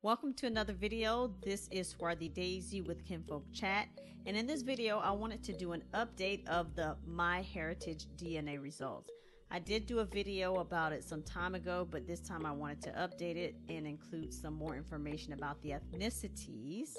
Welcome to another video. This is Swarthy Daisy with Kinfolk Chat, and in this video I wanted to do an update of the MyHeritage DNA results. I did do a video about it some time ago, but this time I wanted to update it and include some more information about the ethnicities.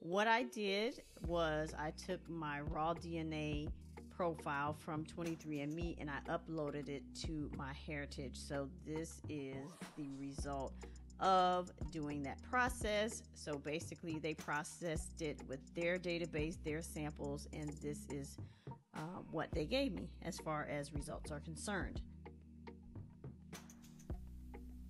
What I did was I took my raw DNA profile from 23andMe and I uploaded it to MyHeritage. So this is the result of doing that process. So basically they processed it with their database, their samples, and this is what they gave me as far as results are concerned.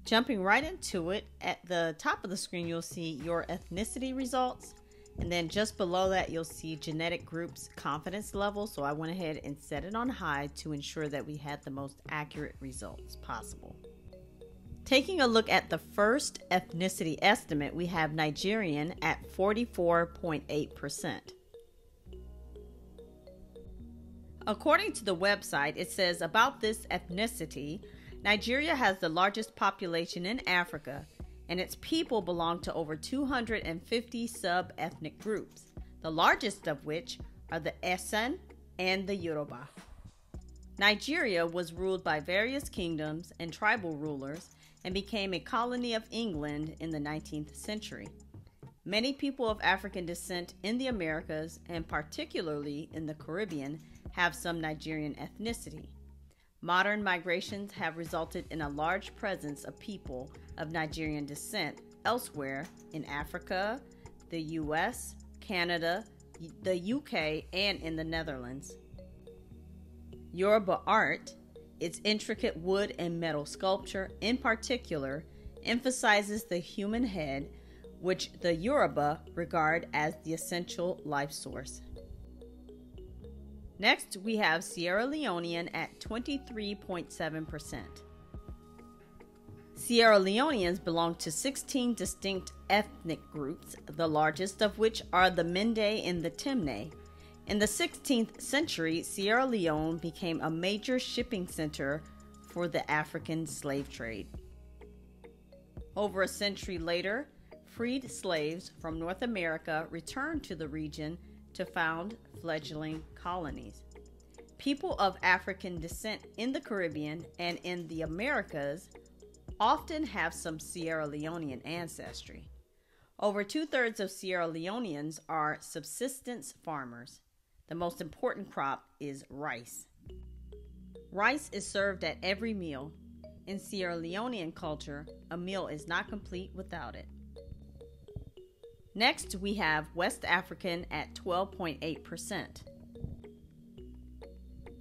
Jumping right into it, at the top of the screen you'll see your ethnicity results, and then just below that you'll see genetic groups confidence level. So I went ahead and set it on high to ensure that we had the most accurate results possible. Taking a look at the first ethnicity estimate, we have Nigerian at 44.8%. According to the website, it says about this ethnicity, Nigeria has the largest population in Africa, and its people belong to over 250 sub-ethnic groups, the largest of which are the Esan and the Yoruba. Nigeria was ruled by various kingdoms and tribal rulers and became a colony of England in the 19th century. Many people of African descent in the Americas, and particularly in the Caribbean, have some Nigerian ethnicity. Modern migrations have resulted in a large presence of people of Nigerian descent elsewhere in Africa, the US, Canada, the UK, and in the Netherlands. Yoruba art, its intricate wood and metal sculpture in particular, emphasizes the human head, which the Yoruba regard as the essential life source. Next, we have Sierra Leonean at 23.7%. Sierra Leoneans belong to 16 distinct ethnic groups, the largest of which are the Mende and the Temne. In the 16th century, Sierra Leone became a major shipping center for the African slave trade. Over a century later, freed slaves from North America returned to the region to found fledgling colonies. People of African descent in the Caribbean and in the Americas often have some Sierra Leonean ancestry. Over 2/3 of Sierra Leoneans are subsistence farmers. The most important crop is rice. Rice is served at every meal. In Sierra Leonean culture, a meal is not complete without it. Next, we have West African at 12.8%.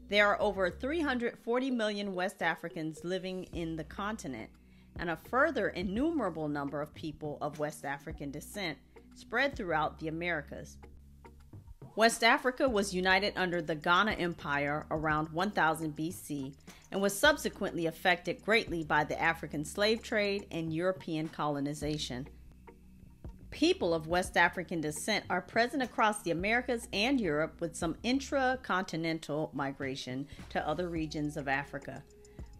There are over 340 million West Africans living in the continent, and a further innumerable number of people of West African descent spread throughout the Americas. West Africa was united under the Ghana Empire around 1000 BC and was subsequently affected greatly by the African slave trade and European colonization. People of West African descent are present across the Americas and Europe, with some intra-continental migration to other regions of Africa.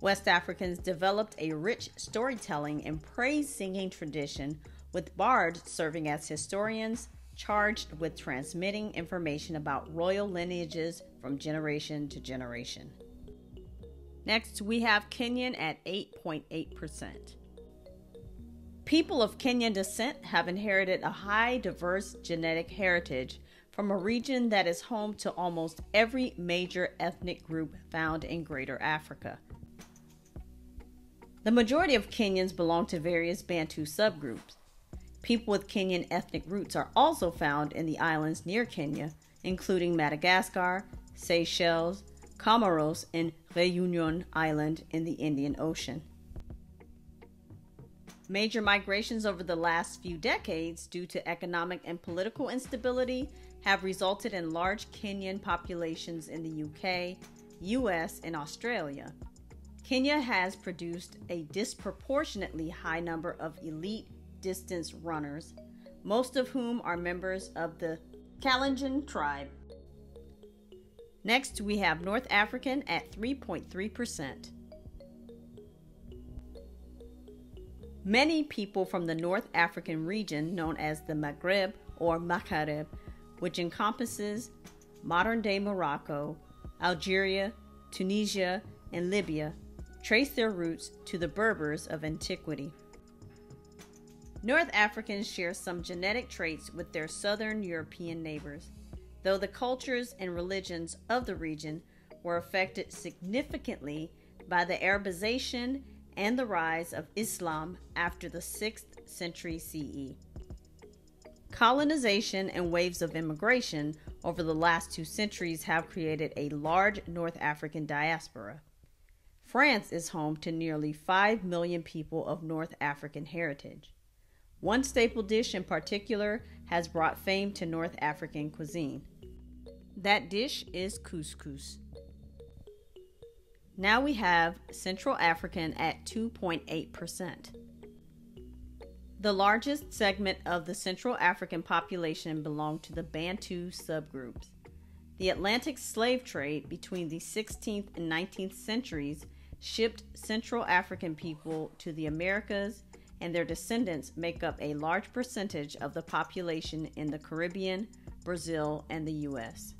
West Africans developed a rich storytelling and praise-singing tradition, with bards serving as historians, charged with transmitting information about royal lineages from generation to generation. Next, we have Kenyan at 8.8%. People of Kenyan descent have inherited a high, diverse genetic heritage from a region that is home to almost every major ethnic group found in Greater Africa. The majority of Kenyans belong to various Bantu subgroups. People with Kenyan ethnic roots are also found in the islands near Kenya, including Madagascar, Seychelles, Comoros, and Réunion Island in the Indian Ocean. Major migrations over the last few decades due to economic and political instability have resulted in large Kenyan populations in the UK, US, and Australia. Kenya has produced a disproportionately high number of elite distance runners, most of whom are members of the Kalenjin tribe. Next, we have North African at 3.3%. Many people from the North African region known as the Maghreb or Maghreb, which encompasses modern-day Morocco, Algeria, Tunisia, and Libya, trace their roots to the Berbers of antiquity. North Africans share some genetic traits with their southern European neighbors, though the cultures and religions of the region were affected significantly by the Arabization and the rise of Islam after the 6th century CE. Colonization and waves of immigration over the last 2 centuries have created a large North African diaspora. France is home to nearly 5 million people of North African heritage. One staple dish in particular has brought fame to North African cuisine. That dish is couscous. Now we have Central African at 2.8%. The largest segment of the Central African population belong to the Bantu subgroups. The Atlantic slave trade between the 16th and 19th centuries shipped Central African people to the Americas, and their descendants make up a large percentage of the population in the Caribbean, Brazil, and the U.S.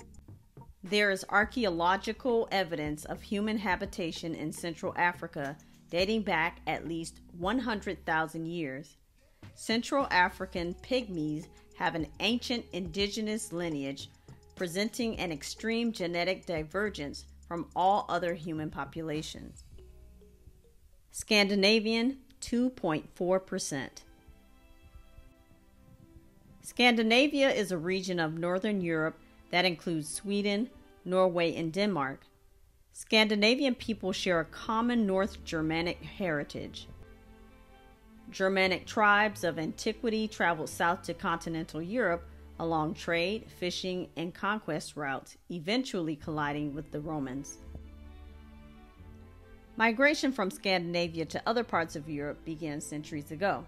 There is archaeological evidence of human habitation in Central Africa dating back at least 100,000 years. Central African pygmies have an ancient indigenous lineage presenting an extreme genetic divergence from all other human populations. Scandinavian, 2.4%. Scandinavia is a region of Northern Europe that includes Sweden, Norway, and Denmark. Scandinavian people share a common North Germanic heritage. Germanic tribes of antiquity traveled south to continental Europe along trade, fishing, and conquest routes, eventually colliding with the Romans. Migration from Scandinavia to other parts of Europe began centuries ago.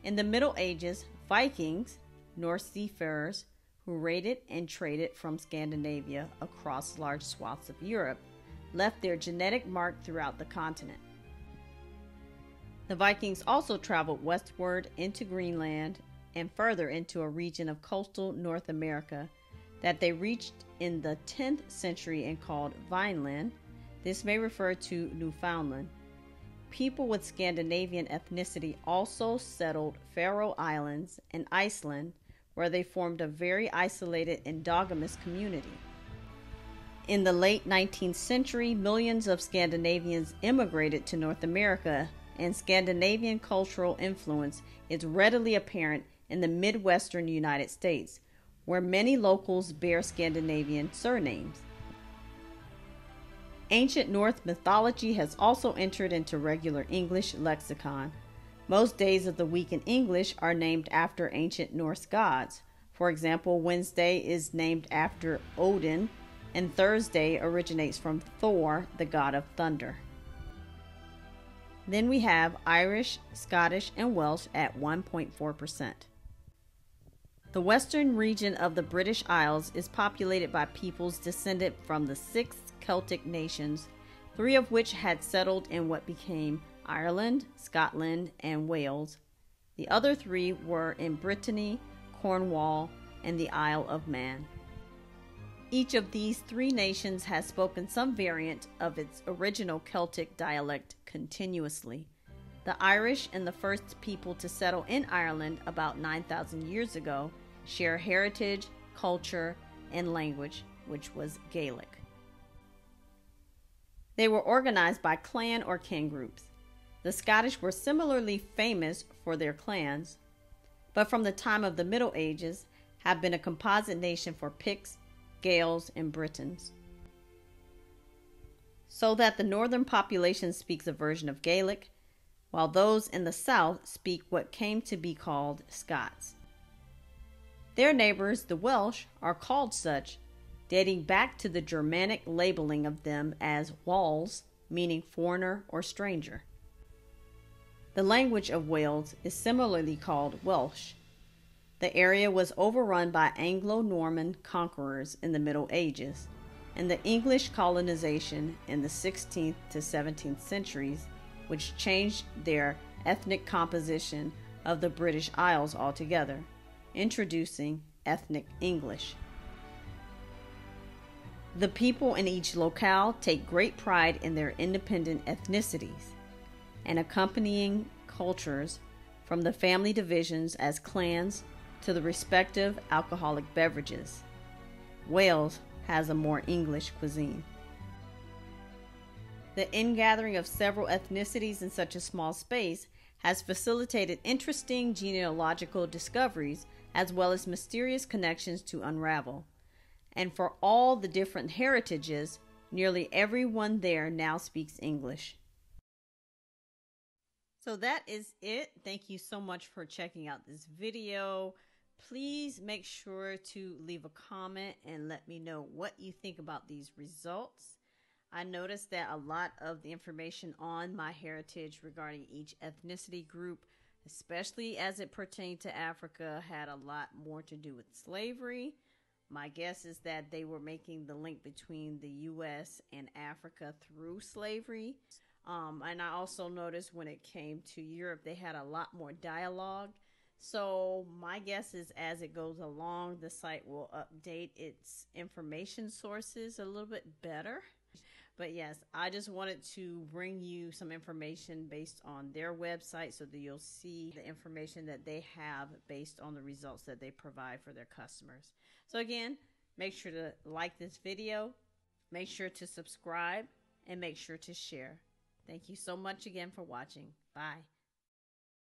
In the Middle Ages, Vikings, Norse seafarers, who raided and traded from Scandinavia across large swaths of Europe, left their genetic mark throughout the continent. The Vikings also traveled westward into Greenland and further into a region of coastal North America that they reached in the 10th century and called Vineland. This may refer to Newfoundland. People with Scandinavian ethnicity also settled Faroe Islands and Iceland, where they formed a very isolated endogamous community. In the late 19th century, millions of Scandinavians immigrated to North America, and Scandinavian cultural influence is readily apparent in the Midwestern United States, where many locals bear Scandinavian surnames. Ancient Norse mythology has also entered into regular English lexicon. Most days of the week in English are named after ancient Norse gods. For example, Wednesday is named after Odin, and Thursday originates from Thor, the god of thunder. Then we have Irish, Scottish, and Welsh at 1.4%. The western region of the British Isles is populated by peoples descended from the 6 Celtic nations, 3 of which had settled in what became Ireland, Scotland, and Wales. The other 3 were in Brittany, Cornwall, and the Isle of Man. Each of these 3 nations has spoken some variant of its original Celtic dialect continuously. The Irish, and the first people to settle in Ireland about 9,000 years ago, share heritage, culture, and language, which was Gaelic. They were organized by clan or kin groups. The Scottish were similarly famous for their clans, but from the time of the Middle Ages have been a composite nation for Picts, Gaels, and Britons. So that the northern population speaks a version of Gaelic, while those in the south speak what came to be called Scots. Their neighbors, the Welsh, are called such, dating back to the Germanic labeling of them as Wals, meaning foreigner or stranger. The language of Wales is similarly called Welsh. The area was overrun by Anglo-Norman conquerors in the Middle Ages, and the English colonization in the 16th to 17th centuries, which changed their ethnic composition of the British Isles altogether, introducing ethnic English. The people in each locale take great pride in their independent ethnicities and accompanying cultures, from the family divisions as clans to the respective alcoholic beverages. Wales has a more English cuisine. The ingathering of several ethnicities in such a small space has facilitated interesting genealogical discoveries as well as mysterious connections to unravel. And for all the different heritages, nearly everyone there now speaks English. So that is it. Thank you so much for checking out this video. Please make sure to leave a comment and let me know what you think about these results. I noticed that a lot of the information on MyHeritage regarding each ethnicity group, especially as it pertained to Africa, had a lot more to do with slavery. My guess is that they were making the link between the U.S. and Africa through slavery. And I also noticed when it came to Europe, they had a lot more dialogue. So my guess is as it goes along, the site will update its information sources a little bit better. But yes, I just wanted to bring you some information based on their website so that you'll see the information that they have based on the results that they provide for their customers. So again, make sure to like this video, make sure to subscribe, and make sure to share. Thank you so much again for watching. Bye.